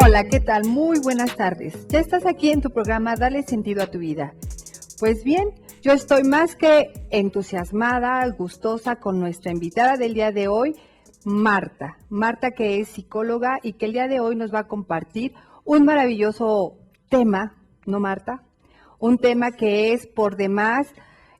Hola, ¿qué tal? Muy buenas tardes. Ya estás aquí en tu programa Dale Sentido a tu Vida. Pues bien, yo estoy más que entusiasmada, gustosa con nuestra invitada del día de hoy, Marta. Marta, que es psicóloga y que el día de hoy nos va a compartir un maravilloso tema, ¿no, Marta? Un tema que es por demás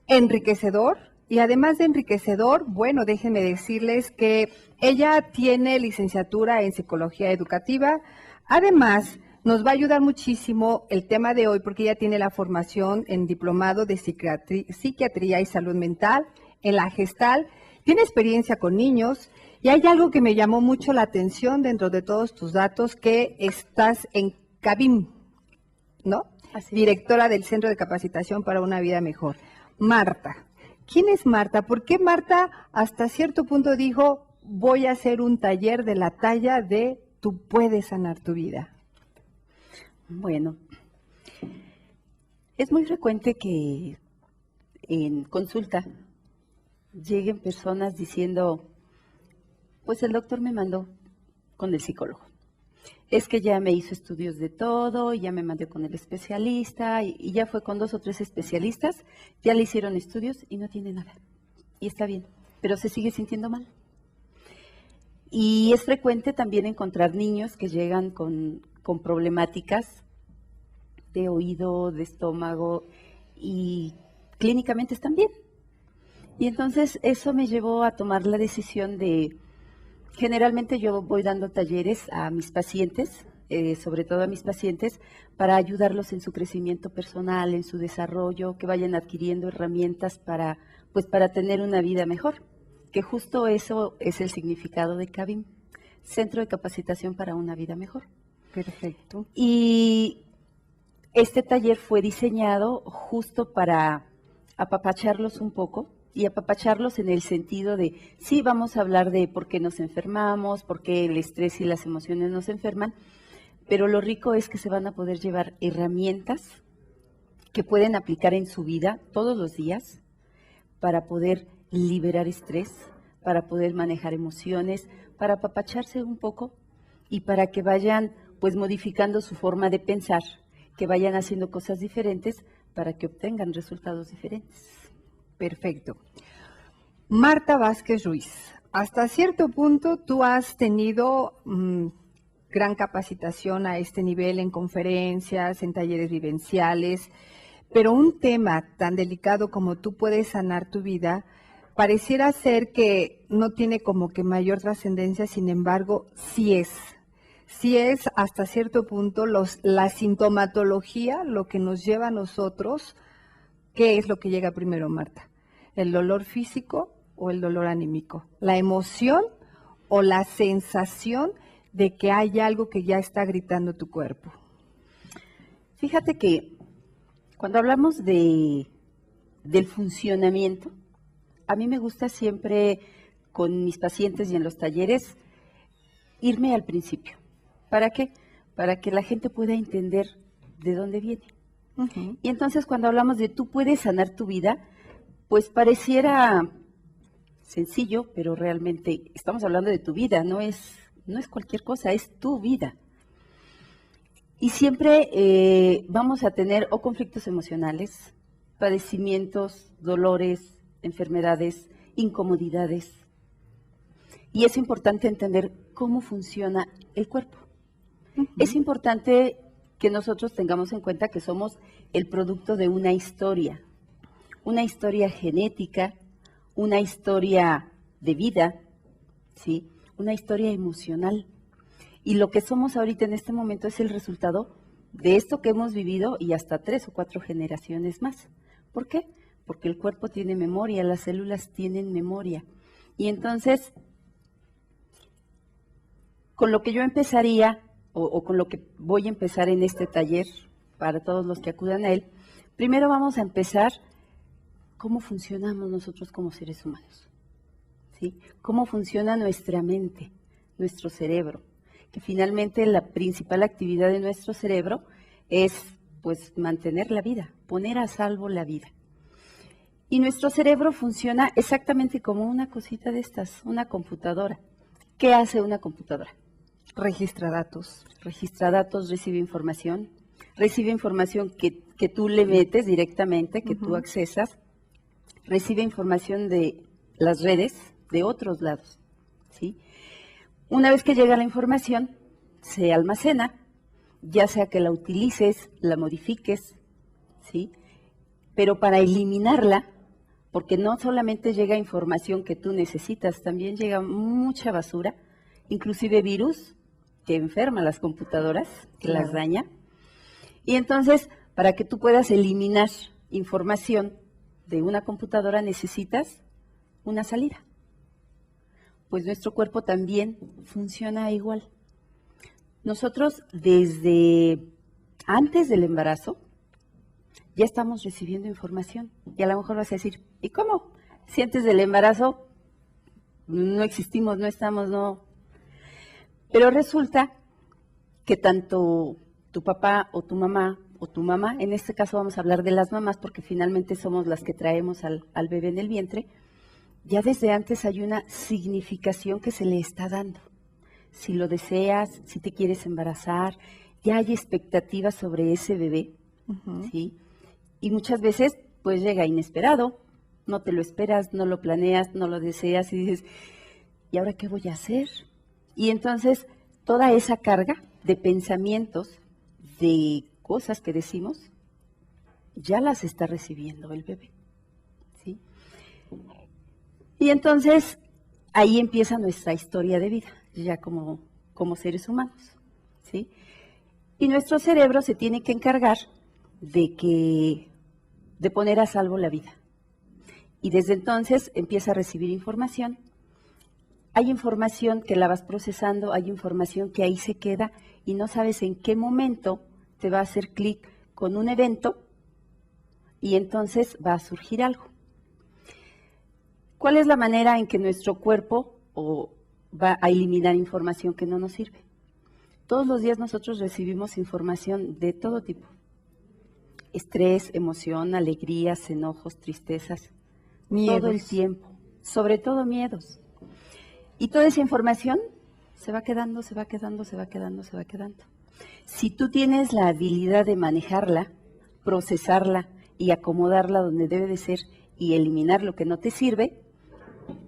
enriquecedor. Y además de enriquecedor, bueno, déjenme decirles que ella tiene licenciatura en psicología educativa. Además, nos va a ayudar muchísimo el tema de hoy porque ella tiene la formación en diplomado de psiquiatría y salud mental, en la Gestal, tiene experiencia con niños y hay algo que me llamó mucho la atención dentro de todos tus datos, que estás en CABIM, ¿no? Así Directora del Centro de Capacitación para una Vida Mejor. Marta, ¿quién es Marta? ¿Por qué Marta hasta cierto punto dijo, voy a hacer un taller de la talla de tú puedes sanar tu vida? Bueno, es muy frecuente que en consulta lleguen personas diciendo, pues el doctor me mandó con el psicólogo. Es que ya me hizo estudios de todo, ya me mandé con el especialista y ya fue con 2 o 3 especialistas, ya le hicieron estudios y no tiene nada. Y está bien, pero se sigue sintiendo mal. Y es frecuente también encontrar niños que llegan con problemáticas de oído, de estómago y clínicamente están bien. Y entonces eso me llevó a tomar la decisión de, generalmente yo voy dando talleres a mis pacientes, sobre todo a mis pacientes, para ayudarlos en su crecimiento personal, en su desarrollo, que vayan adquiriendo herramientas para, pues, para tener una vida mejor, que justo eso es el significado de CABIM, Centro de Capacitación para una Vida Mejor. Perfecto. Y este taller fue diseñado justo para apapacharlos un poco, y apapacharlos en el sentido de, sí, vamos a hablar de por qué nos enfermamos, por qué el estrés y las emociones nos enferman, pero lo rico es que se van a poder llevar herramientas que pueden aplicar en su vida todos los días para poder liberar estrés, para poder manejar emociones, para apapacharse un poco y para que vayan pues modificando su forma de pensar, que vayan haciendo cosas diferentes para que obtengan resultados diferentes. Perfecto. Marta Vázquez Ruiz, hasta cierto punto tú has tenido gran capacitación a este nivel en conferencias, en talleres vivenciales, pero un tema tan delicado como tú puedes sanar tu vida, pareciera ser que no tiene como que mayor trascendencia, sin embargo, sí es hasta cierto punto la sintomatología lo que nos lleva a nosotros. ¿Qué es lo que llega primero, Marta? ¿El dolor físico o el dolor anímico? ¿La emoción o la sensación de que hay algo que ya está gritando tu cuerpo? Fíjate que cuando hablamos del funcionamiento, a mí me gusta siempre con mis pacientes y en los talleres irme al principio. ¿Para qué? Para que la gente pueda entender de dónde viene. Uh-huh. Y entonces cuando hablamos de tú puedes sanar tu vida, pues pareciera sencillo, pero realmente estamos hablando de tu vida, no es cualquier cosa, es tu vida. Y siempre vamos a tener o conflictos emocionales, padecimientos, dolores, enfermedades, incomodidades. Y es importante entender cómo funciona el cuerpo. Uh-huh. Es importante que nosotros tengamos en cuenta que somos el producto de una historia genética, una historia de vida, ¿sí? Una historia emocional. Y lo que somos ahorita en este momento es el resultado de esto que hemos vivido y hasta 3 o 4 generaciones más. ¿Por qué? Porque el cuerpo tiene memoria, las células tienen memoria. Y entonces, con lo que yo empezaría, o con lo que voy a empezar en este taller, para todos los que acudan a él, primero vamos a empezar cómo funcionamos nosotros como seres humanos, ¿sí? Cómo funciona nuestra mente, nuestro cerebro, que finalmente la principal actividad de nuestro cerebro es pues mantener la vida, poner a salvo la vida. Y nuestro cerebro funciona exactamente como una cosita de estas, una computadora. ¿Qué hace una computadora? Registra datos. Registra datos, recibe información que tú le metes directamente, que tú accesas, recibe información de las redes de otros lados, ¿sí? Una vez que llega la información, se almacena, ya sea que la utilices, la modifiques, ¿sí? Pero para eliminarla, porque no solamente llega información que tú necesitas, también llega mucha basura, inclusive virus que enferma las computadoras, que las daña. Y entonces, para que tú puedas eliminar información de una computadora, necesitas una salida. Pues nuestro cuerpo también funciona igual. Nosotros desde antes del embarazo ya estamos recibiendo información. Y a lo mejor vas a decir, ¿y cómo? Si antes del embarazo no existimos, no estamos, no. Pero resulta que tanto tu papá o tu mamá, en este caso vamos a hablar de las mamás porque finalmente somos las que traemos al bebé en el vientre, ya desde antes hay una significación que se le está dando. Si lo deseas, si te quieres embarazar, ya hay expectativas sobre ese bebé, ¿sí? Y muchas veces pues llega inesperado, no te lo esperas, no lo planeas, no lo deseas y dices, ¿y ahora qué voy a hacer? Y entonces toda esa carga de pensamientos, de cosas que decimos, ya las está recibiendo el bebé, ¿sí? Y entonces ahí empieza nuestra historia de vida, ya como seres humanos, ¿sí? Y nuestro cerebro se tiene que encargar de poner a salvo la vida. Y desde entonces empieza a recibir información. Hay información que la vas procesando, hay información que ahí se queda y no sabes en qué momento te va a hacer clic con un evento y entonces va a surgir algo. ¿Cuál es la manera en que nuestro cuerpo va a eliminar información que no nos sirve? Todos los días nosotros recibimos información de todo tipo. Estrés, emoción, alegrías, enojos, tristezas. Miedos. Todo el tiempo. Sobre todo miedos. Y toda esa información se va quedando. Si tú tienes la habilidad de manejarla, procesarla y acomodarla donde debe de ser y eliminar lo que no te sirve,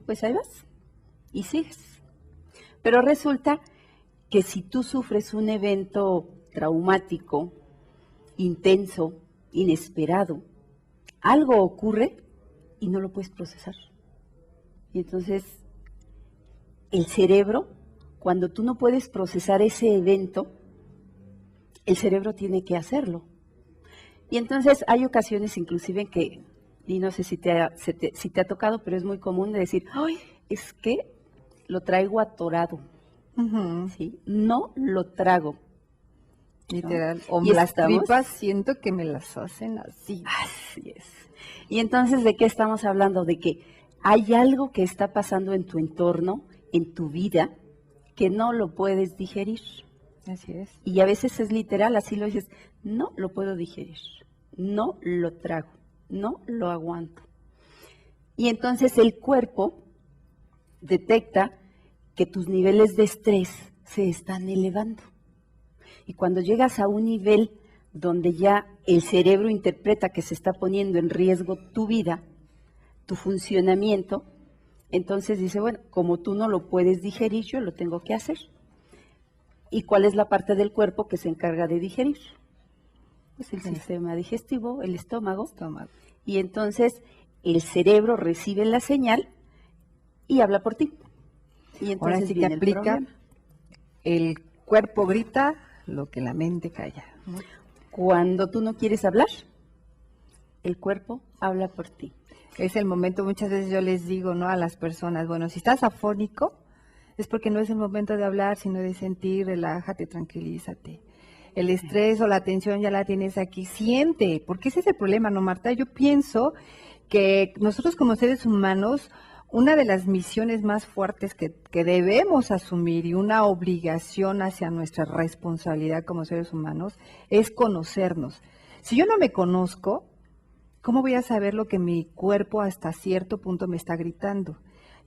pues ahí vas y sigues. Pero resulta que si tú sufres un evento traumático, intenso, inesperado, algo ocurre y no lo puedes procesar. Y entonces el cerebro, cuando tú no puedes procesar ese evento, el cerebro tiene que hacerlo. Y entonces hay ocasiones inclusive en que, y no sé si te ha tocado, pero es muy común de decir, ¡ay, es que lo traigo atorado! ¿Sí? No lo trago. Literal. ¿No? O Y las tripas siento que me las hacen así. Así es. Y entonces, ¿de qué estamos hablando? De que hay algo que está pasando en tu entorno, en tu vida, que no lo puedes digerir. Así es. Y a veces es literal, así lo dices, no lo puedo digerir, no lo trago, no lo aguanto. Y entonces el cuerpo detecta que tus niveles de estrés se están elevando. Y cuando llegas a un nivel donde ya el cerebro interpreta que se está poniendo en riesgo tu vida, tu funcionamiento, entonces dice, bueno, como tú no lo puedes digerir, yo lo tengo que hacer. ¿Y cuál es la parte del cuerpo que se encarga de digerir? Pues el sistema digestivo, el estómago. Y entonces el cerebro recibe la señal y habla por ti. Y entonces ahora sí que aplica el cuerpo grita lo que la mente calla. Cuando tú no quieres hablar, el cuerpo habla por ti. Es el momento, muchas veces yo les digo, ¿no?, a las personas, bueno, si estás afónico, es porque no es el momento de hablar, sino de sentir, relájate, tranquilízate. El estrés o la tensión ya la tienes aquí, siente, porque ese es el problema, ¿no, Marta? Yo pienso que nosotros como seres humanos, una de las misiones más fuertes que debemos asumir y una obligación hacia nuestra responsabilidad como seres humanos es conocernos. Si yo no me conozco, ¿cómo voy a saber lo que mi cuerpo hasta cierto punto me está gritando?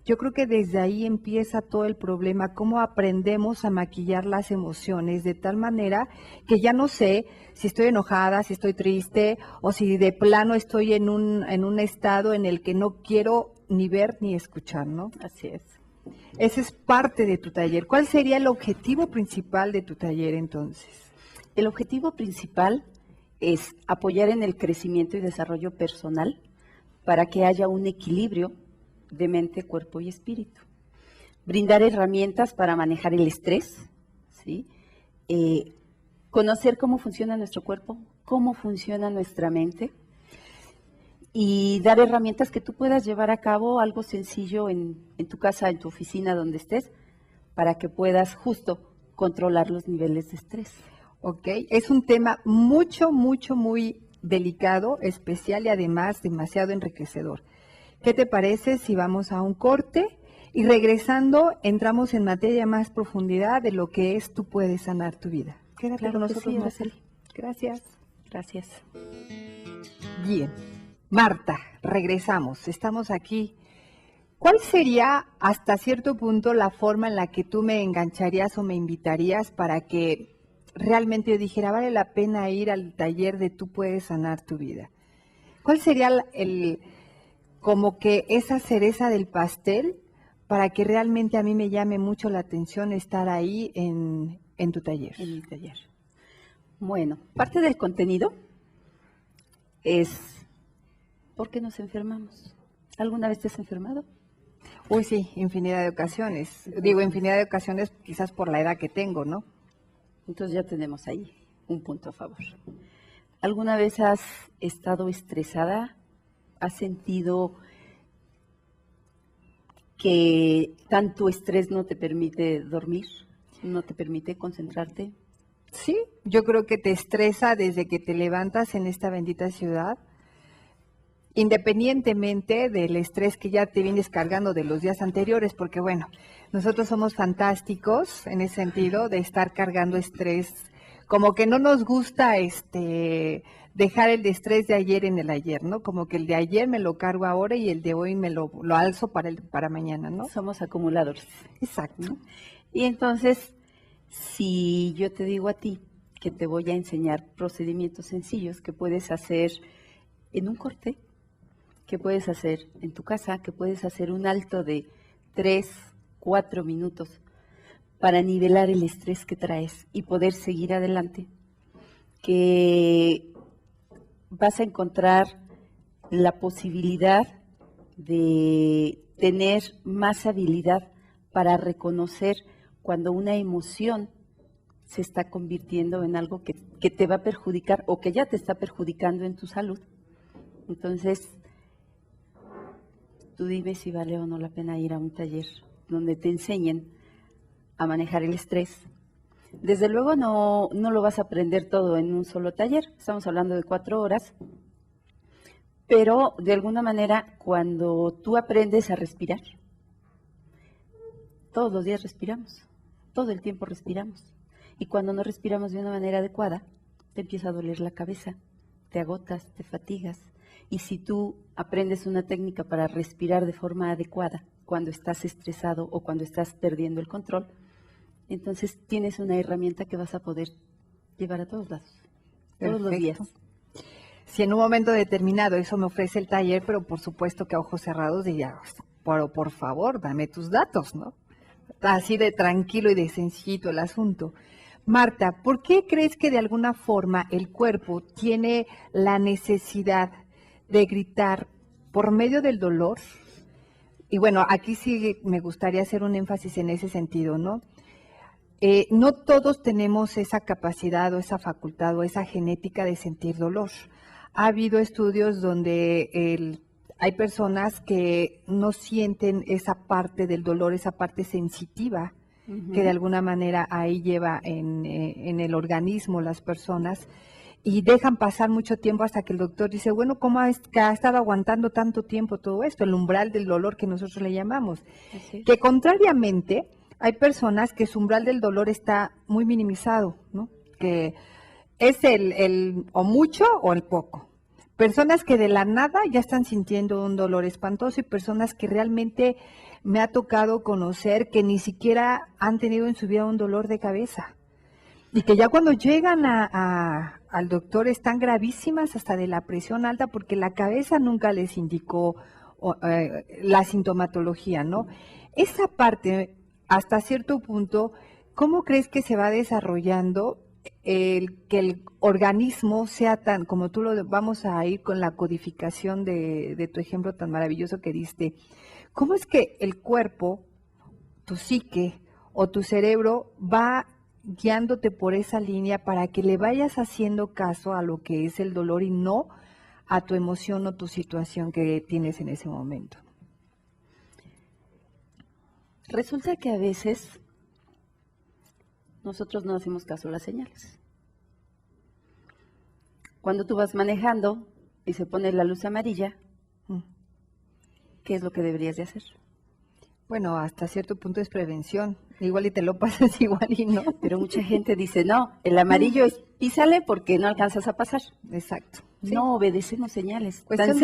Yo creo que desde ahí empieza todo el problema, cómo aprendemos a maquillar las emociones de tal manera que ya no sé si estoy enojada, si estoy triste o si de plano estoy en un estado en el que no quiero ni ver ni escuchar, ¿no? Así es. Ese es parte de tu taller. ¿Cuál sería el objetivo principal de tu taller entonces? El objetivo principal es apoyar en el crecimiento y desarrollo personal para que haya un equilibrio de mente, cuerpo y espíritu. Brindar herramientas para manejar el estrés, ¿sí? Conocer cómo funciona nuestro cuerpo, cómo funciona nuestra mente y dar herramientas que tú puedas llevar a cabo, algo sencillo en tu casa, en tu oficina, donde estés, para que puedas justo controlar los niveles de estrés. Ok, es un tema muy delicado, especial y además demasiado enriquecedor. ¿Qué te parece si vamos a un corte y regresando entramos en materia más profundidad de lo que es Tú puedes sanar tu vida? Quédate Claro con que nosotros, sí, Marta. Araceli. Gracias. Gracias. Bien. Marta, regresamos. Estamos aquí. ¿Cuál sería hasta cierto punto la forma en la que tú me engancharías o me invitarías para que realmente yo dijera, vale la pena ir al taller de Tú puedes sanar tu vida? ¿Cuál sería como que esa cereza del pastel para que realmente a mí me llame mucho la atención estar ahí en tu taller? En mi taller. Bueno, parte del contenido es ¿por qué nos enfermamos? ¿Alguna vez te has enfermado? Uy, sí, infinidad de ocasiones. Digo, infinidad de ocasiones quizás por la edad que tengo, ¿no? Entonces ya tenemos ahí un punto a favor. ¿Alguna vez has estado estresada? ¿Has sentido que tanto estrés no te permite dormir? ¿No te permite concentrarte? Sí, yo creo que te estresa desde que te levantas en esta bendita ciudad, independientemente del estrés que ya te vienes cargando de los días anteriores, porque bueno, nosotros somos fantásticos en ese sentido de estar cargando estrés, como que no nos gusta dejar el estrés de ayer en el ayer, ¿no? Como que el de ayer me lo cargo ahora y el de hoy me lo alzo para mañana, ¿no? Somos acumuladores. Exacto. ¿No? Y entonces, si yo te digo a ti que te voy a enseñar procedimientos sencillos que puedes hacer en un corte, que puedes hacer en tu casa, que puedes hacer un alto de 3, 4 minutos para nivelar el estrés que traes y poder seguir adelante, que vas a encontrar la posibilidad de tener más habilidad para reconocer cuando una emoción se está convirtiendo en algo que te va a perjudicar o que ya te está perjudicando en tu salud. Entonces, tú dime si vale o no la pena ir a un taller donde te enseñen a manejar el estrés. Desde luego no lo vas a aprender todo en un solo taller, estamos hablando de 4 horas, pero de alguna manera cuando tú aprendes a respirar, todos los días respiramos, todo el tiempo respiramos, y cuando no respiramos de una manera adecuada, te empieza a doler la cabeza, te agotas, te fatigas, y si tú aprendes una técnica para respirar de forma adecuada cuando estás estresado o cuando estás perdiendo el control, entonces tienes una herramienta que vas a poder llevar a todos lados, todos los días. Si en un momento determinado eso me ofrece el taller, pero por supuesto que a ojos cerrados diría, pero por favor, dame tus datos, ¿no? Así de tranquilo y de sencillito el asunto. Marta, ¿por qué crees que de alguna forma el cuerpo tiene la necesidad de gritar por medio del dolor? Y bueno, aquí sí me gustaría hacer un énfasis en ese sentido, ¿no? No todos tenemos esa capacidad o esa facultad o esa genética de sentir dolor. Ha habido estudios donde hay personas que no sienten esa parte del dolor, esa parte sensitiva que de alguna manera ahí lleva en el organismo las personas y dejan pasar mucho tiempo hasta que el doctor dice, bueno, ¿cómo es que ha estado aguantando tanto tiempo todo esto? El umbral del dolor que nosotros le llamamos. Así. Que contrariamente hay personas que su umbral del dolor está muy minimizado, ¿no? Que es el o mucho o el poco. personas que de la nada ya están sintiendo un dolor espantoso y personas que realmente me ha tocado conocer que ni siquiera han tenido en su vida un dolor de cabeza. Y que ya cuando llegan al doctor están gravísimas hasta de la presión alta porque la cabeza nunca les indicó la sintomatología, ¿no? Esa parte, hasta cierto punto, ¿cómo crees que se va desarrollando que el organismo sea tan, como tú lo vamos a ir con la codificación de tu ejemplo tan maravilloso que diste? ¿Cómo es que el cuerpo, tu psique o tu cerebro va guiándote por esa línea para que le vayas haciendo caso a lo que es el dolor y no a tu emoción o tu situación que tienes en ese momento? Resulta que a veces nosotros no hacemos caso a las señales. Cuando tú vas manejando y se pone la luz amarilla, ¿qué es lo que deberías de hacer? Bueno, hasta cierto punto es prevención. Igual y te lo pasas igual y no. Pero mucha gente dice, no, el amarillo es písale porque no alcanzas a pasar. Exacto. Sí. No obedecemos señales. Cuestión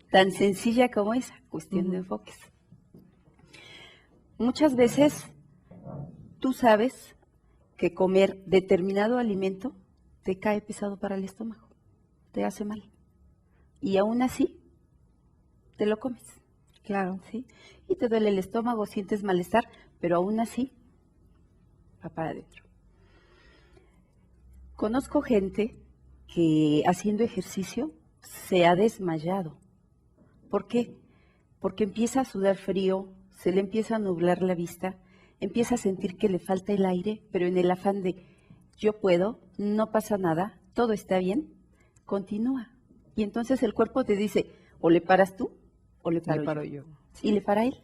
Tan sencilla como esa, cuestión de enfoques. Muchas veces tú sabes que comer determinado alimento te cae pesado para el estómago, te hace mal. Y aún así, te lo comes. Claro. ¿Sí? Y te duele el estómago, sientes malestar, pero aún así, va para adentro. Conozco gente que haciendo ejercicio se ha desmayado. ¿Por qué? Porque empieza a sudar frío, se le empieza a nublar la vista, empieza a sentir que le falta el aire, pero en el afán de yo puedo, no pasa nada, todo está bien, continúa. Y entonces el cuerpo te dice, o le paras tú, o le paro yo. Y le para él.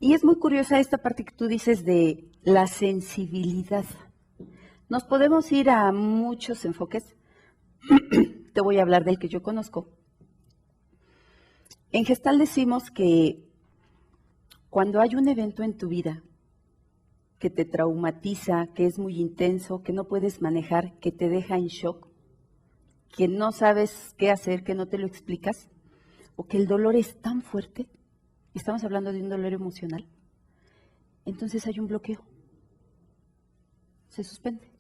Y es muy curiosa esta parte que tú dices de la sensibilidad. Nos podemos ir a muchos enfoques. Te voy a hablar del que yo conozco. En Gestal decimos que cuando hay un evento en tu vida que te traumatiza, que es muy intenso, que no puedes manejar, que te deja en shock, que no sabes qué hacer, que no te lo explicas, o que el dolor es tan fuerte, estamos hablando de un dolor emocional, entonces hay un bloqueo, se suspende.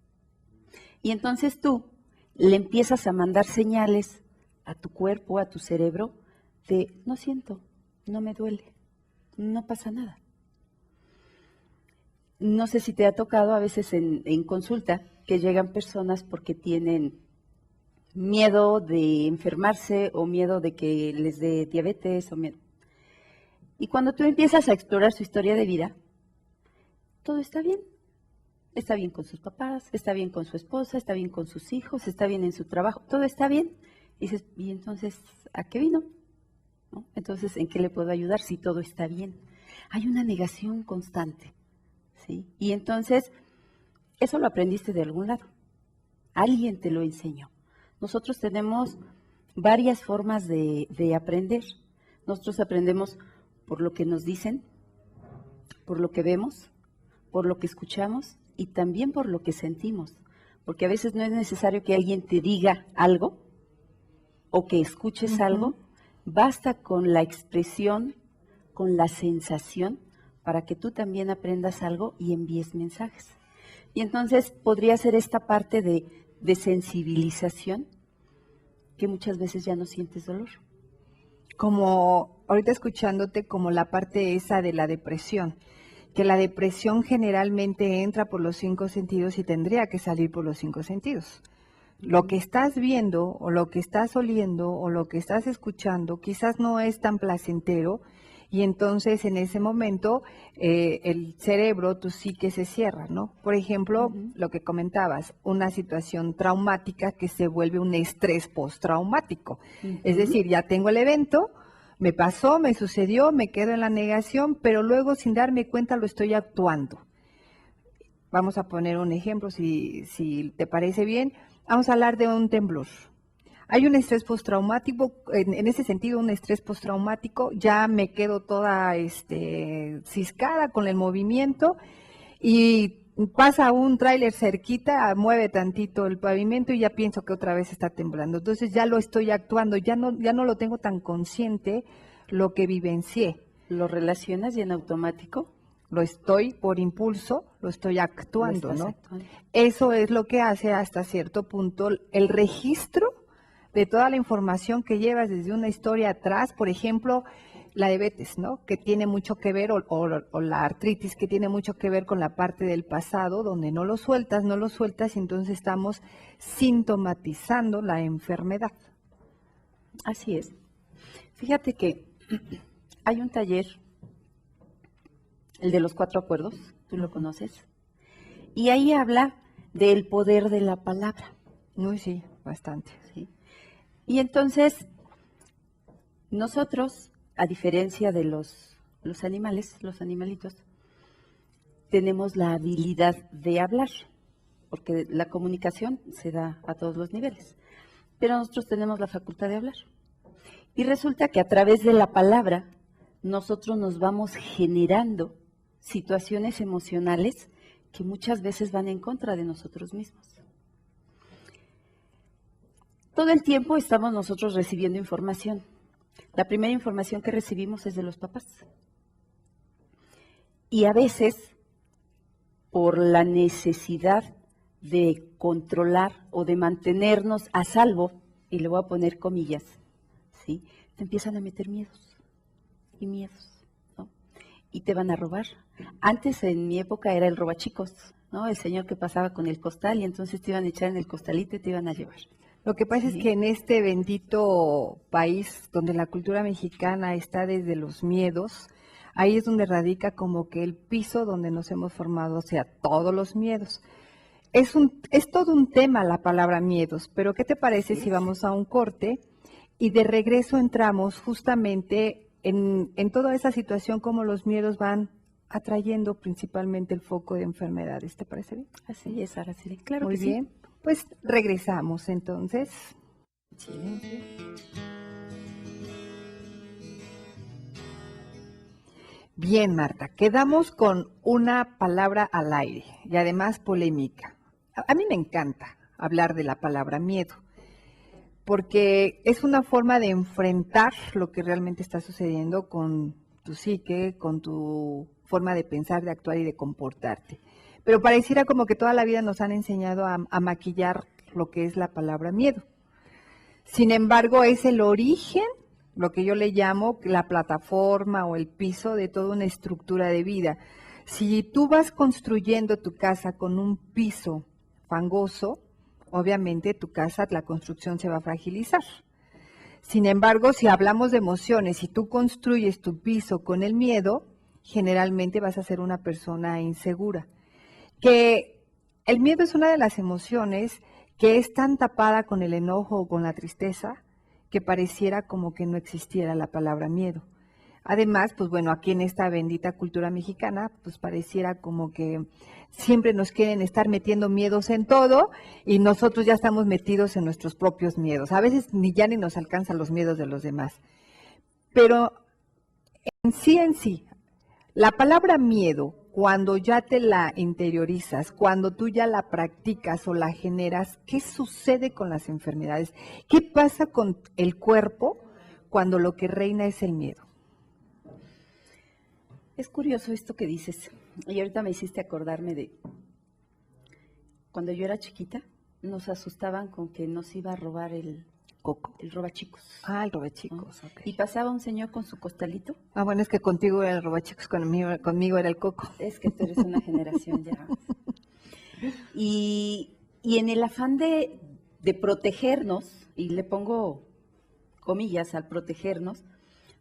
Y entonces tú le empiezas a mandar señales a tu cuerpo, a tu cerebro, de no siento, no me duele, no pasa nada. No sé si te ha tocado a veces en consulta que llegan personas porque tienen miedo de enfermarse o miedo de que les dé diabetes o miedo. Y cuando tú empiezas a explorar su historia de vida, todo está bien. Está bien con sus papás, está bien con su esposa, está bien con sus hijos, está bien en su trabajo, todo está bien. Y dices, ¿y entonces a qué vino? ¿No? Entonces, ¿en qué le puedo ayudar si todo está bien? Hay una negación constante, ¿sí? Y entonces, eso lo aprendiste de algún lado. Alguien te lo enseñó. Nosotros tenemos varias formas de aprender. Nosotros aprendemos por lo que nos dicen, por lo que vemos, por lo que escuchamos y también por lo que sentimos. Porque a veces no es necesario que alguien te diga algo o que escuches algo. Basta con la expresión, con la sensación, para que tú también aprendas algo y envíes mensajes. Y entonces podría ser esta parte de sensibilización que muchas veces ya no sientes dolor. Como ahorita escuchándote, como la parte esa de la depresión, que la depresión generalmente entra por los 5 sentidos y tendría que salir por los 5 sentidos. Lo que estás viendo o lo que estás oliendo o lo que estás escuchando quizás no es tan placentero y entonces en ese momento el cerebro, tu psique se cierra, ¿no? Por ejemplo, lo que comentabas, una situación traumática que se vuelve un estrés postraumático. Es decir, ya tengo el evento, me pasó, me sucedió, me quedo en la negación, pero luego sin darme cuenta lo estoy actuando. Vamos a poner un ejemplo, si te parece bien. Vamos a hablar de un temblor. Hay un estrés postraumático, en ese sentido un estrés postraumático, ya me quedo toda ciscada con el movimiento y pasa un tráiler cerquita, mueve tantito el pavimento y ya pienso que otra vez está temblando. Entonces ya lo estoy actuando, ya no lo tengo tan consciente lo que vivencié. ¿Lo relacionas y en automático? Lo estoy por impulso, lo estoy actuando, Lo estás ¿no? actuando. Eso es lo que hace hasta cierto punto el registro de toda la información que llevas desde una historia atrás, por ejemplo, la diabetes, ¿no? Que tiene mucho que ver, o la artritis, que tiene mucho que ver con la parte del pasado, donde no lo sueltas, y entonces estamos sintomatizando la enfermedad. Así es. Fíjate que hay un taller, el de los 4 acuerdos, tú lo conoces, y ahí habla del poder de la palabra. Uy, sí, bastante. ¿Sí? Y entonces, nosotros, a diferencia de los animales, los animalitos, tenemos la habilidad de hablar, porque la comunicación se da a todos los niveles, pero nosotros tenemos la facultad de hablar. Y resulta que a través de la palabra, nosotros nos vamos generando situaciones emocionales que muchas veces van en contra de nosotros mismos. Todo el tiempo estamos nosotros recibiendo información. La primera información que recibimos es de los papás. Y a veces, por la necesidad de controlar o de mantenernos a salvo, y le voy a poner comillas, ¿sí? Te empiezan a meter miedos y miedos, ¿no? Y te van a robar. Antes, en mi época, era el robachicos, ¿no? El señor que pasaba con el costal y entonces te iban a echar en el costalito y te iban a llevar. Lo que pasa es Sí. que en este bendito país donde la cultura mexicana está desde los miedos, ahí es donde radica como que el piso donde nos hemos formado, o sea, todos los miedos. Es todo un tema la palabra miedos, pero ¿qué te parece Así si es. vamos a un corte y de regreso entramos justamente en toda esa situación, como los miedos van atrayendo principalmente el foco de enfermedades? ¿Te parece bien? Así es, Araceli. Claro Muy que sí. bien, pues regresamos entonces. Bien, Marta, quedamos con una palabra al aire y además polémica. A mí me encanta hablar de la palabra miedo, porque es una forma de enfrentar lo que realmente está sucediendo con tu psique, con tu forma de pensar, de actuar y de comportarte. Pero pareciera como que toda la vida nos han enseñado a maquillar lo que es la palabra miedo. Sin embargo, es el origen, lo que yo le llamo la plataforma o el piso de toda una estructura de vida. Si tú vas construyendo tu casa con un piso fangoso, obviamente tu casa, la construcción se va a fragilizar. Sin embargo, si hablamos de emociones, si tú construyes tu piso con el miedo, generalmente vas a ser una persona insegura. Que el miedo es una de las emociones que es tan tapada con el enojo o con la tristeza que pareciera como que no existiera la palabra miedo. Además, pues bueno, aquí en esta bendita cultura mexicana, pues pareciera como que siempre nos quieren estar metiendo miedos en todo y nosotros ya estamos metidos en nuestros propios miedos. A veces ni nos alcanzan los miedos de los demás. Pero en sí, la palabra miedo, cuando ya te la interiorizas, cuando tú ya la practicas o la generas, ¿qué sucede con las enfermedades? ¿Qué pasa con el cuerpo cuando lo que reina es el miedo? Es curioso esto que dices. Y ahorita me hiciste acordarme de cuando yo era chiquita, nos asustaban con que nos iba a robar el Coco. robachicos. Ah, el ¿no? robachicos, ok. Y pasaba un señor con su costalito. Ah, bueno, es que contigo era el robachicos, conmigo era el coco. Es que tú eres una generación ya. Y en el afán de protegernos, y le pongo comillas al protegernos,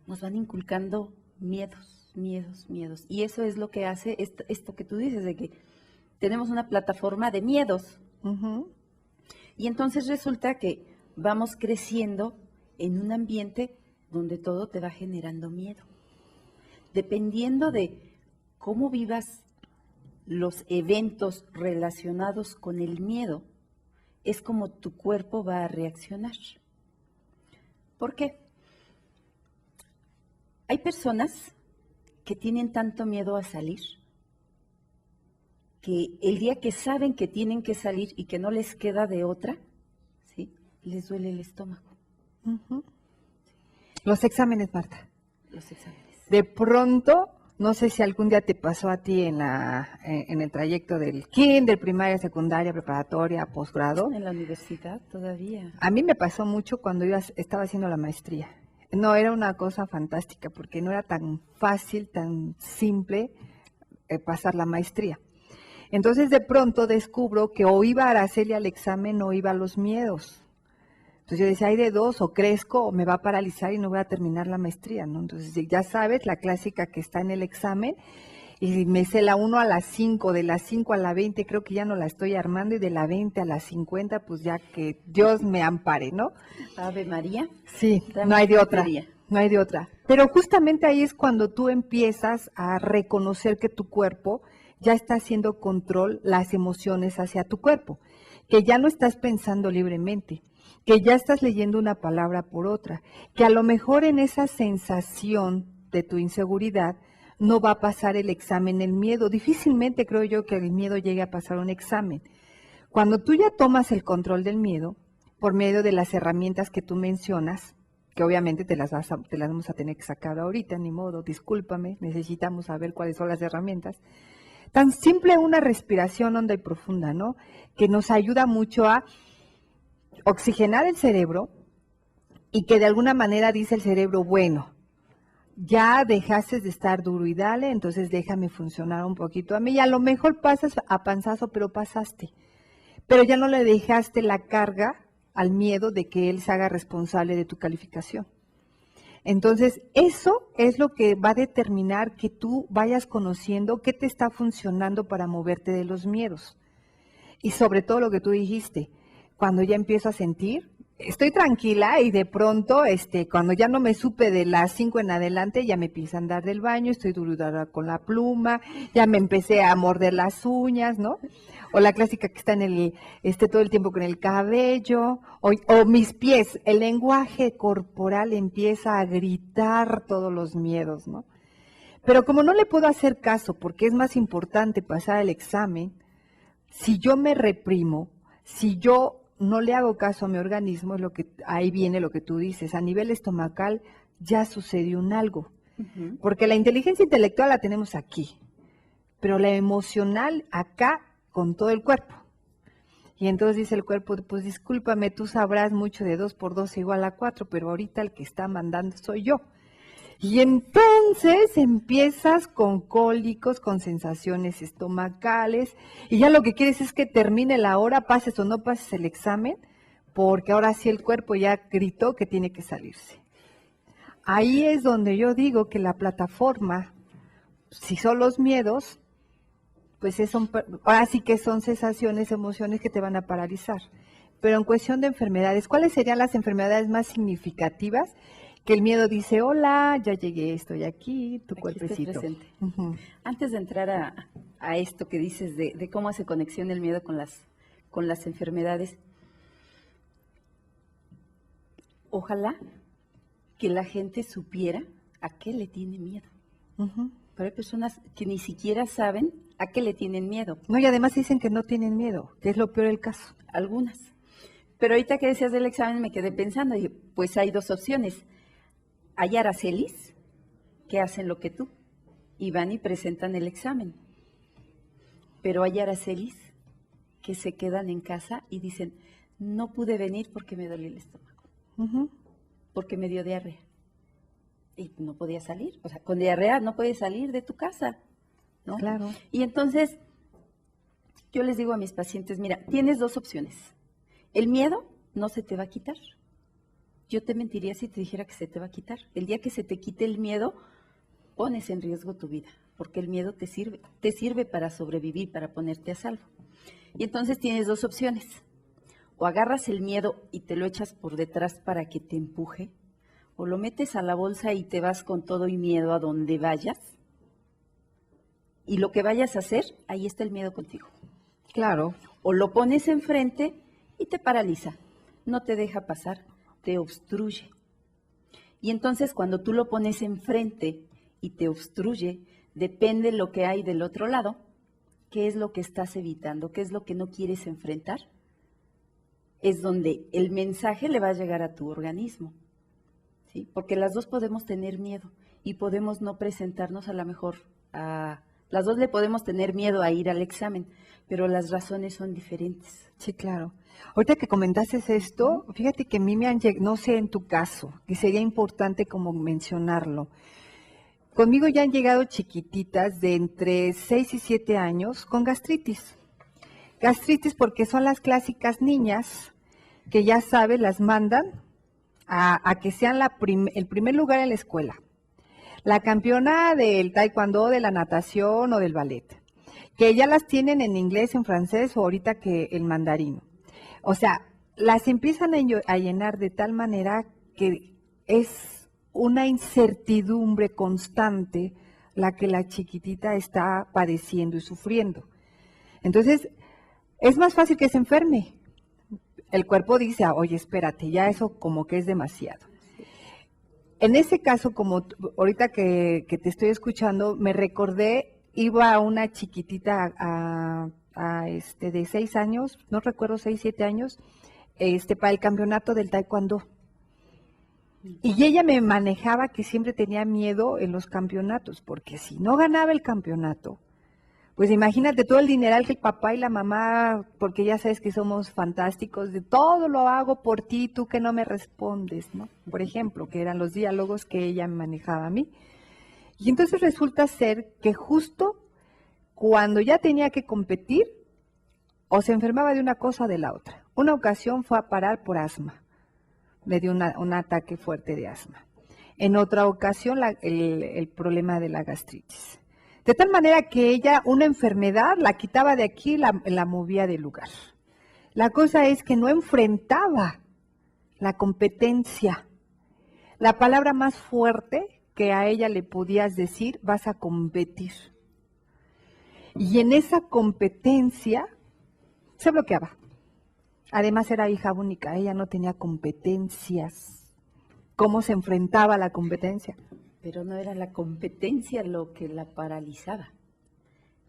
nos van inculcando miedos, miedos, miedos. Y eso es lo que hace esto que tú dices, de que tenemos una plataforma de miedos. Ujú. Y entonces resulta que vamos creciendo en un ambiente donde todo te va generando miedo. Dependiendo de cómo vivas los eventos relacionados con el miedo, es como tu cuerpo va a reaccionar. ¿Por qué? Hay personas que tienen tanto miedo a salir que el día que saben que tienen que salir y que no les queda de otra, ¿sí? Les duele el estómago. Ujú. Los exámenes, Marta. Los exámenes. De pronto, no sé si algún día te pasó a ti en el trayecto del kinder, primaria, secundaria, preparatoria, posgrado. En la universidad todavía. A mí me pasó mucho cuando estaba haciendo la maestría. No, era una cosa fantástica porque no era tan fácil, tan simple pasar la maestría. Entonces de pronto descubro que o iba a Araceli al examen o iba a los miedos. Entonces yo decía, hay de dos, o crezco o me va a paralizar y no voy a terminar la maestría, ¿no? Entonces ya sabes, la clásica que está en el examen, y me sé la 1 a la 5, de la 5 a la 20 creo que ya no la estoy armando, y de la 20 a la 50 pues ya que Dios me ampare, ¿no? Ave María. Sí, no hay de otra, María. no hay de otra. Pero justamente ahí es cuando tú empiezas a reconocer que tu cuerpo ya está haciendo control las emociones hacia tu cuerpo, que ya no estás pensando libremente, que ya estás leyendo una palabra por otra, que a lo mejor en esa sensación de tu inseguridad no va a pasar el examen el miedo. Difícilmente creo yo que el miedo llegue a pasar un examen. Cuando tú ya tomas el control del miedo, por medio de las herramientas que tú mencionas, que obviamente te las vamos a tener que sacar ahorita, ni modo, discúlpame, necesitamos saber cuáles son las herramientas. Tan simple una respiración honda y profunda, ¿no? Que nos ayuda mucho a oxigenar el cerebro y que de alguna manera dice el cerebro, bueno, ya dejaste de estar duro y dale, entonces déjame funcionar un poquito a mí. Y a lo mejor pasas a panzazo, pero pasaste. Pero ya no le dejaste la carga al miedo de que él se haga responsable de tu calificación. Entonces, eso es lo que va a determinar que tú vayas conociendo qué te está funcionando para moverte de los miedos. Y sobre todo lo que tú dijiste, cuando ya empiezo a sentir, estoy tranquila y de pronto, cuando ya no me supe de las 5 en adelante, ya me empieza a andar del baño, estoy dura con la pluma, ya me empecé a morder las uñas, ¿no? O la clásica que está en todo el tiempo con el cabello, o mis pies, el lenguaje corporal empieza a gritar todos los miedos, ¿no? Pero como no le puedo hacer caso porque es más importante pasar el examen, si yo me reprimo, si yo no le hago caso a mi organismo, es ahí viene lo que tú dices, a nivel estomacal ya sucedió un algo. Uh-huh. Porque la inteligencia intelectual la tenemos aquí, pero la emocional acá con todo el cuerpo. Y entonces dice el cuerpo, pues discúlpame, tú sabrás mucho de 2 por 2 igual a 4, pero ahorita el que está mandando soy yo. Y entonces empiezas con cólicos, con sensaciones estomacales, y ya lo que quieres es que termine la hora, pases o no pases el examen, porque ahora sí el cuerpo ya gritó que tiene que salirse. Ahí es donde yo digo que la plataforma, si son los miedos, pues ahora sí que son sensaciones, emociones que te van a paralizar. Pero en cuestión de enfermedades, ¿cuáles serían las enfermedades más significativas? Que el miedo dice, hola, ya llegué, estoy aquí, tu cuerpecito. Uh-huh. Antes de entrar a esto que dices de cómo hace conexión el miedo con las enfermedades, ojalá que la gente supiera a qué le tiene miedo. Uh-huh. Pero hay personas que ni siquiera saben a qué le tienen miedo. No, y además dicen que no tienen miedo, que es lo peor del caso. Algunas. Pero ahorita que decías del examen me quedé pensando, y pues hay dos opciones. Hay Aracelis que hacen lo que tú y van y presentan el examen. Pero hay Aracelis que se quedan en casa y dicen, no pude venir porque me dolió el estómago, Uh-huh. porque me dio diarrea. Y no podía salir, o sea, con diarrea no puedes salir de tu casa, ¿no? Claro. Y entonces, yo les digo a mis pacientes, mira, tienes dos opciones. El miedo no se te va a quitar. Yo te mentiría si te dijera que se te va a quitar. El día que se te quite el miedo, pones en riesgo tu vida, porque el miedo te sirve para sobrevivir, para ponerte a salvo. Y entonces tienes dos opciones. O agarras el miedo y te lo echas por detrás para que te empuje, o lo metes a la bolsa y te vas con todo y miedo a donde vayas. Y lo que vayas a hacer, ahí está el miedo contigo. Claro. O lo pones enfrente y te paraliza, no te deja pasar, te obstruye. Y entonces cuando tú lo pones enfrente y te obstruye, depende lo que hay del otro lado, qué es lo que estás evitando, qué es lo que no quieres enfrentar, es donde el mensaje le va a llegar a tu organismo, ¿sí? Porque las dos podemos tener miedo y podemos no presentarnos a lo mejor a... Las dos le podemos tener miedo a ir al examen, pero las razones son diferentes. Sí, claro. Ahorita que comentaste esto, fíjate que a mí me han llegado, no sé en tu caso, que sería importante como mencionarlo. Conmigo ya han llegado chiquititas de entre 6 y 7 años con gastritis. Gastritis porque son las clásicas niñas que ya sabes, las mandan a que sean el primer lugar en la escuela. La campeona del taekwondo, de la natación o del ballet. Que ya las tienen en inglés, en francés o ahorita que el mandarín. O sea, las empiezan a llenar de tal manera que es una incertidumbre constante la que la chiquitita está padeciendo y sufriendo. Entonces, es más fácil que se enferme. El cuerpo dice, oye, espérate, ya eso como que es demasiado. En ese caso, como ahorita que te estoy escuchando, me recordé, iba a una chiquitita de 6 años, no recuerdo, 6, 7 años, para el campeonato del taekwondo. Y ella me manejaba que siempre tenía miedo en los campeonatos, porque si no ganaba el campeonato, pues imagínate todo el dineral que el papá y la mamá, porque ya sabes que somos fantásticos, de todo lo hago por ti, tú que no me respondes, ¿no? Por ejemplo, que eran los diálogos que ella me manejaba a mí. Y entonces resulta ser que justo cuando ya tenía que competir, o se enfermaba de una cosa o de la otra. Una ocasión fue a parar por asma, le dio un ataque fuerte de asma. En otra ocasión el problema de la gastritis. De tal manera que ella, una enfermedad, la quitaba de aquí y la movía del lugar. La cosa es que no enfrentaba la competencia. La palabra más fuerte que a ella le podías decir, vas a competir. Y en esa competencia se bloqueaba. Además era hija única, ella no tenía competencias. ¿Cómo se enfrentaba a la competencia? Pero no era la competencia lo que la paralizaba,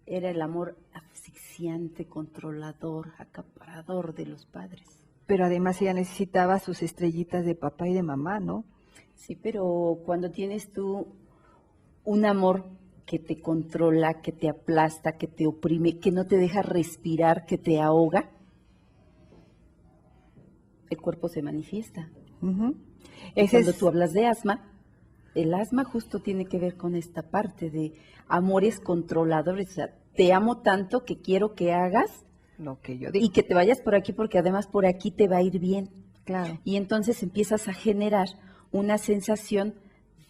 era el amor asfixiante, controlador, acaparador de los padres. Pero además ella necesitaba sus estrellitas de papá y de mamá, ¿no? Sí, pero cuando tienes tú un amor que te controla, que te aplasta, que te oprime, que no te deja respirar, que te ahoga, el cuerpo se manifiesta. Cuando tú hablas de asma, el asma justo tiene que ver con esta parte de amores controladores. O sea, te amo tanto que quiero que hagas lo que yo digo. Y que te vayas por aquí porque además por aquí te va a ir bien. Claro. Y entonces empiezas a generar una sensación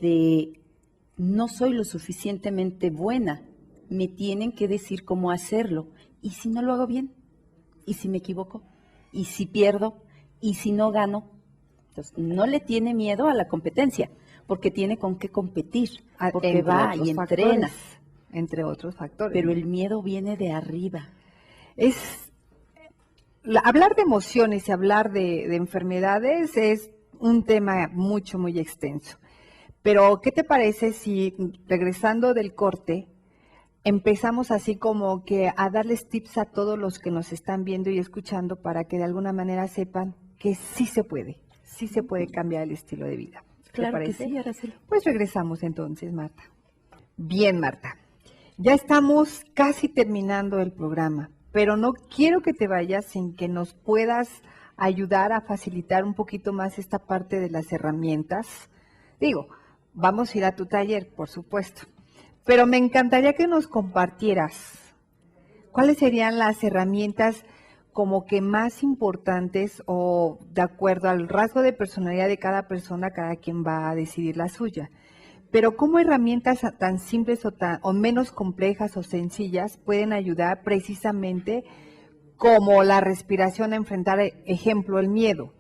de no soy lo suficientemente buena, me tienen que decir cómo hacerlo. ¿Y si no lo hago bien? ¿Y si me equivoco? ¿Y si pierdo? ¿Y si no gano? Entonces, no le tiene miedo a la competencia, porque tiene con qué competir, porque va y entrena. Entre otros factores. Pero el miedo viene de arriba. Hablar de emociones y hablar de enfermedades es un tema mucho, muy extenso. Pero, ¿qué te parece si, regresando del corte, empezamos así como que a darles tips a todos los que nos están viendo y escuchando para que de alguna manera sepan que sí se puede cambiar el estilo de vida? Claro que sí, Araceli. Pues regresamos entonces, Marta. Bien, Marta. Ya estamos casi terminando el programa, pero no quiero que te vayas sin que nos puedas ayudar a facilitar un poquito más esta parte de las herramientas. Digo, vamos a ir a tu taller, por supuesto, pero me encantaría que nos compartieras cuáles serían las herramientas como que más importantes o de acuerdo al rasgo de personalidad de cada persona, cada quien va a decidir la suya. Pero cómo herramientas tan simples o menos complejas o sencillas pueden ayudar precisamente como la respiración a enfrentar, ejemplo, el miedo.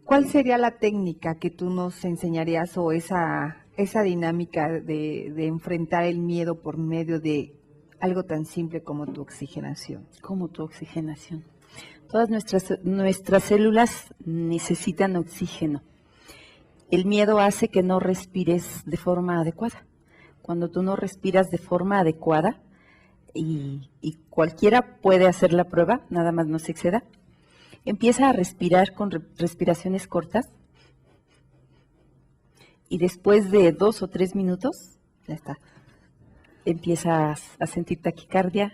¿Cuál sería la técnica que tú nos enseñarías o esa dinámica de enfrentar el miedo por medio de algo tan simple como tu oxigenación? Como tu oxigenación. Todas nuestras células necesitan oxígeno. El miedo hace que no respires de forma adecuada. Cuando tú no respiras de forma adecuada, y cualquiera puede hacer la prueba, nada más no se exceda. Empieza a respirar con respiraciones cortas y después de 2 o 3 minutos, ya está, empiezas a sentir taquicardia,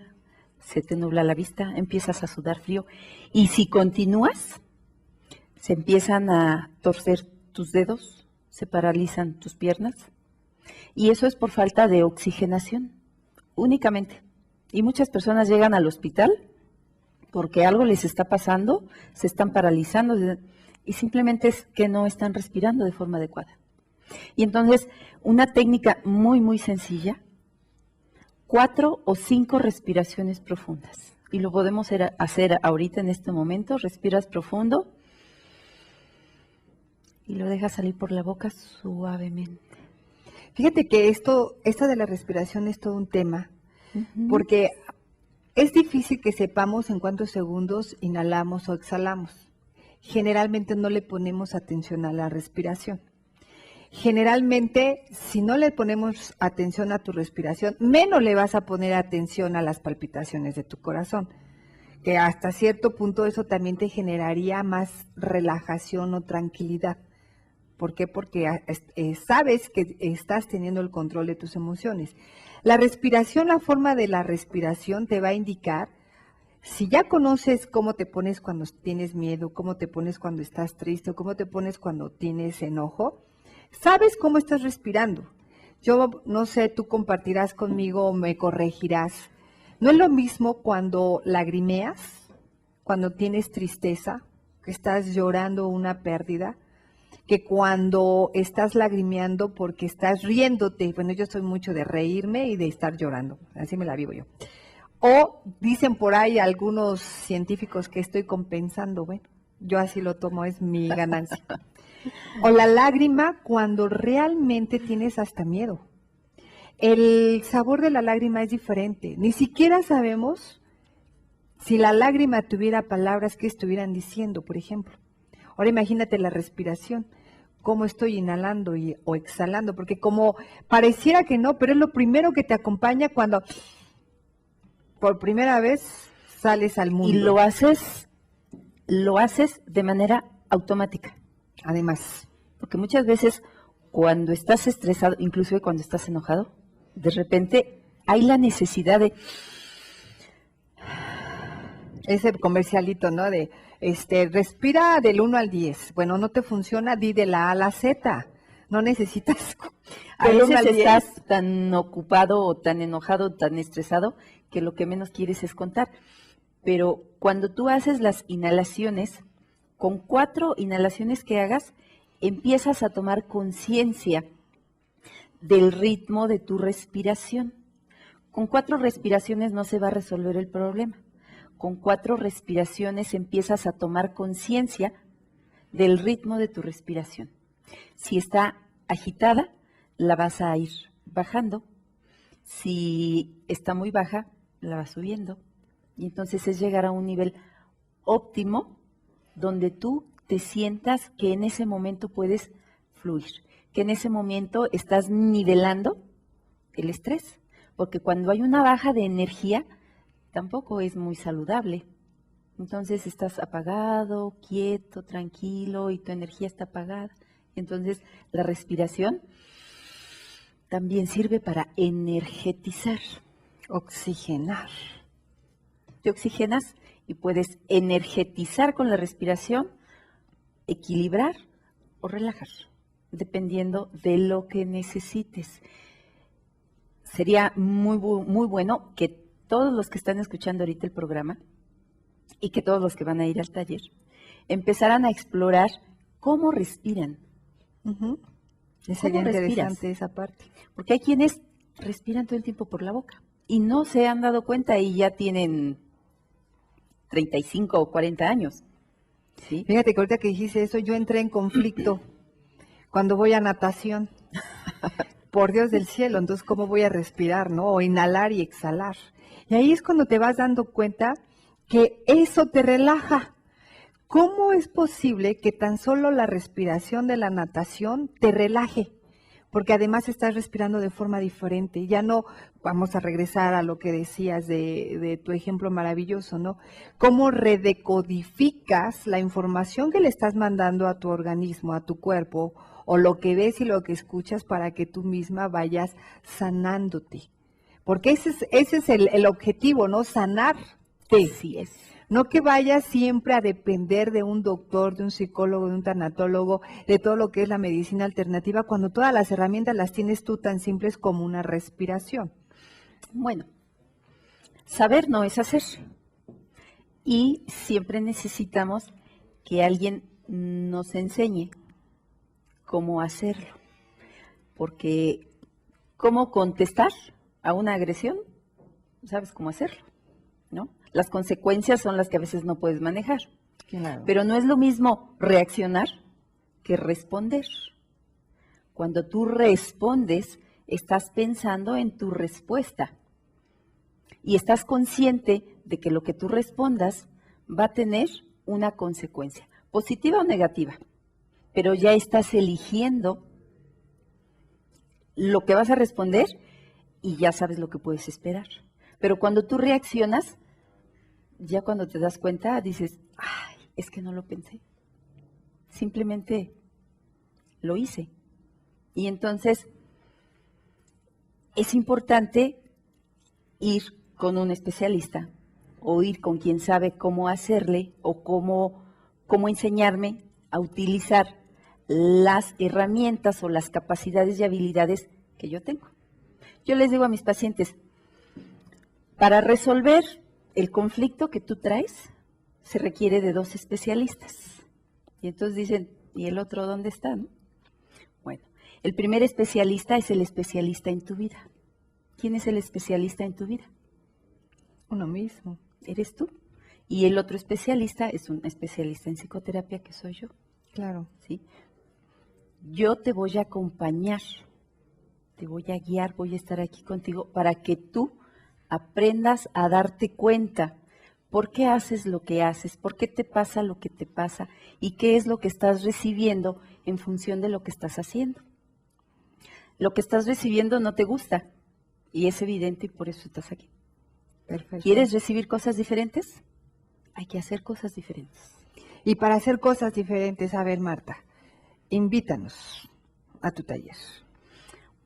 se te nubla la vista, empiezas a sudar frío y si continúas, se empiezan a torcer tus dedos, se paralizan tus piernas y eso es por falta de oxigenación únicamente. Y muchas personas llegan al hospital porque algo les está pasando, se están paralizando y simplemente es que no están respirando de forma adecuada. Y entonces, una técnica muy, muy sencilla, 4 o 5 respiraciones profundas. Y lo podemos hacer ahorita en este momento. Respiras profundo y lo dejas salir por la boca suavemente. Fíjate que esto de la respiración es todo un tema, porque es difícil que sepamos en cuántos segundos inhalamos o exhalamos. Generalmente no le ponemos atención a la respiración. Generalmente, si no le ponemos atención a tu respiración, menos le vas a poner atención a las palpitaciones de tu corazón, que hasta cierto punto eso también te generaría más relajación o tranquilidad. ¿Por qué? Porque sabes que estás teniendo el control de tus emociones. La respiración, la forma de la respiración te va a indicar, si ya conoces cómo te pones cuando tienes miedo, cómo te pones cuando estás triste, o cómo te pones cuando tienes enojo, sabes cómo estás respirando. Yo no sé, tú compartirás conmigo o me corregirás. No es lo mismo cuando lagrimeas, cuando tienes tristeza, que estás llorando una pérdida, que cuando estás lagrimeando porque estás riéndote. Bueno, yo soy mucho de reírme y de estar llorando, así me la vivo yo. O dicen por ahí algunos científicos que estoy compensando, bueno, yo así lo tomo, es mi ganancia. O la lágrima cuando realmente tienes hasta miedo. El sabor de la lágrima es diferente, ni siquiera sabemos si la lágrima tuviera palabras que estuvieran diciendo, por ejemplo. Ahora imagínate la respiración, cómo estoy inhalando o exhalando, porque como pareciera que no, pero es lo primero que te acompaña cuando por primera vez sales al mundo. Y lo haces de manera automática. Además. Porque muchas veces cuando estás estresado, inclusive cuando estás enojado, de repente hay la necesidad de... Ese comercialito, ¿no? De, respira del 1 al 10. Bueno, no te funciona, di de la A a la Z. No necesitas... A veces estás tan ocupado o tan enojado, tan estresado, que lo que menos quieres es contar. Pero cuando tú haces las inhalaciones, con 4 inhalaciones que hagas, empiezas a tomar conciencia del ritmo de tu respiración. Con 4 respiraciones no se va a resolver el problema. Con 4 respiraciones empiezas a tomar conciencia del ritmo de tu respiración. Si está agitada, la vas a ir bajando. Si está muy baja, la vas subiendo. Y entonces es llegar a un nivel óptimo donde tú te sientas que en ese momento puedes fluir, que en ese momento estás nivelando el estrés, porque cuando hay una baja de energía, tampoco es muy saludable. Entonces estás apagado, quieto, tranquilo y tu energía está apagada. Entonces la respiración también sirve para energetizar, oxigenar. Te oxigenas y puedes energetizar con la respiración, equilibrar o relajar, dependiendo de lo que necesites. Sería muy bueno que todos los que están escuchando ahorita el programa y que todos los que van a ir al taller empezaran a explorar cómo respiran. Sería interesante esa parte. Porque hay quienes respiran todo el tiempo por la boca y no se han dado cuenta y ya tienen 35 o 40 años. ¿Sí? Fíjate que ahorita que dijiste eso, yo entré en conflicto cuando voy a natación. Por Dios del cielo, entonces ¿cómo voy a respirar, no? O inhalar y exhalar. Y ahí es cuando te vas dando cuenta que eso te relaja. ¿Cómo es posible que tan solo la respiración de la natación te relaje? porque además estás respirando de forma diferente. Ya no vamos a regresar a lo que decías de tu ejemplo maravilloso, ¿no? ¿Cómo redecodificas la información que le estás mandando a tu organismo, a tu cuerpo, o lo que ves y lo que escuchas para que tú misma vayas sanándote? Porque ese es el objetivo, ¿no? Sanarte. Así es. No que vayas siempre a depender de un doctor, de un psicólogo, de un tanatólogo, de todo lo que es la medicina alternativa, cuando todas las herramientas las tienes tú tan simples como una respiración. Bueno, saber no es hacer. Y siempre necesitamos que alguien nos enseñe cómo hacerlo. Porque cómo contestar a una agresión, sabes cómo hacerlo, ¿no? Las consecuencias son las que a veces no puedes manejar. Claro. Pero no es lo mismo reaccionar que responder. Cuando tú respondes, estás pensando en tu respuesta y estás consciente de que lo que tú respondas va a tener una consecuencia, positiva o negativa, pero ya estás eligiendo lo que vas a responder y ya sabes lo que puedes esperar. Pero cuando tú reaccionas, ya cuando te das cuenta, dices, ay, es que no lo pensé. Simplemente lo hice. Y entonces es importante ir con un especialista o ir con quien sabe cómo hacerle o cómo enseñarme a utilizar las herramientas o las capacidades y habilidades que yo tengo. Yo les digo a mis pacientes, para resolver el conflicto que tú traes, se requiere de 2 especialistas. Y entonces dicen, ¿y el otro dónde está? ¿No? Bueno, el primer especialista es el especialista en tu vida. ¿Quién es el especialista en tu vida? Uno mismo. Eres tú. Y el otro especialista es un especialista en psicoterapia, que soy yo. Claro. ¿Sí? Yo te voy a acompañar, te voy a guiar, voy a estar aquí contigo para que tú aprendas a darte cuenta por qué haces lo que haces, por qué te pasa lo que te pasa y qué es lo que estás recibiendo en función de lo que estás haciendo. Lo que estás recibiendo no te gusta y es evidente y por eso estás aquí. Perfecto. ¿Quieres recibir cosas diferentes? Hay que hacer cosas diferentes. Y para hacer cosas diferentes, a ver, Marta, invítanos a tu taller.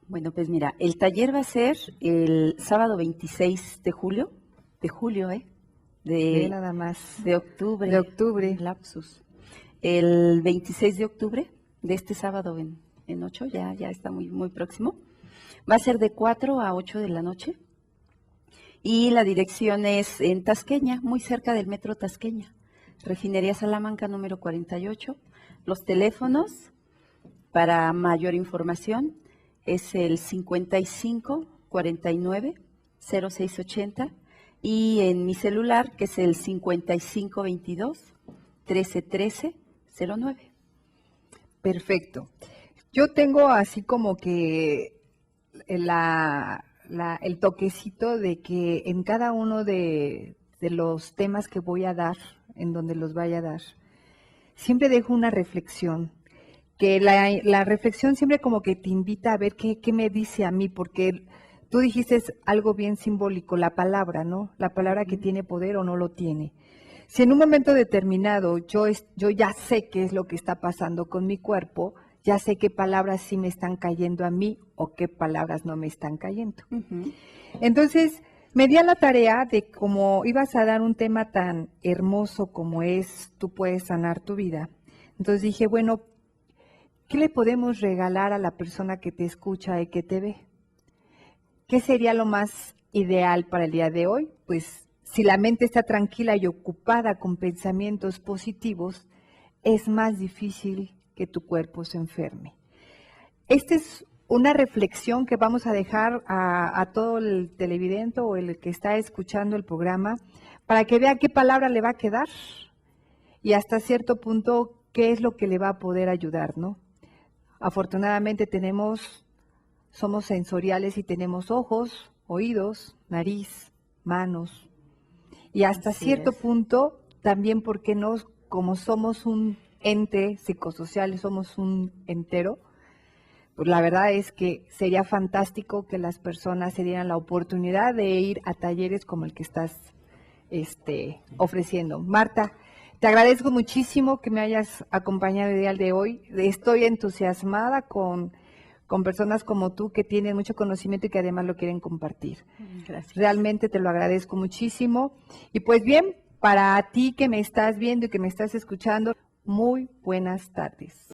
Bueno, pues mira, el taller va a ser el sábado 26 de julio, Ve nada más. de octubre. De octubre. Lapsus. El 26 de octubre, de este sábado en 8, ya está muy, muy próximo. Va a ser de 4 a 8 de la noche. Y la dirección es en Tasqueña, muy cerca del metro Tasqueña. Refinería Salamanca número 48. Los teléfonos para mayor información es el 55 49 06 80 y en mi celular que es el 55 22 13 13 09. Perfecto. Yo tengo así como que el toquecito de que en cada uno de los temas que voy a dar, en donde los vaya a dar, siempre dejo una reflexión, que la reflexión siempre como que te invita a ver qué me dice a mí, porque tú dijiste algo bien simbólico, la palabra, ¿no? La palabra que tiene poder o no lo tiene. Si en un momento determinado yo ya sé qué es lo que está pasando con mi cuerpo, ya sé qué palabras sí me están cayendo a mí o qué palabras no me están cayendo. Entonces, me di a la tarea de como ibas a dar un tema tan hermoso como es tú puedes sanar tu vida. Entonces dije, bueno, ¿qué le podemos regalar a la persona que te escucha y que te ve? ¿Qué sería lo más ideal para el día de hoy? Pues si la mente está tranquila y ocupada con pensamientos positivos, es más difícil que tu cuerpo se enferme. Esta es una reflexión que vamos a dejar a todo el televidente o el que está escuchando el programa para que vea qué palabra le va a quedar y hasta cierto punto qué es lo que le va a poder ayudar, ¿no? Afortunadamente somos sensoriales y tenemos ojos, oídos, nariz, manos y hasta cierto punto también, porque no, como somos un ente psicosocial, somos un entero, pues la verdad es que sería fantástico que las personas se dieran la oportunidad de ir a talleres como el que estás ofreciendo. Marta, te agradezco muchísimo que me hayas acompañado el día de hoy. Estoy entusiasmada con personas como tú que tienen mucho conocimiento y que además lo quieren compartir. Gracias. Realmente te lo agradezco muchísimo. Y pues bien, para ti que me estás viendo y que me estás escuchando, muy buenas tardes.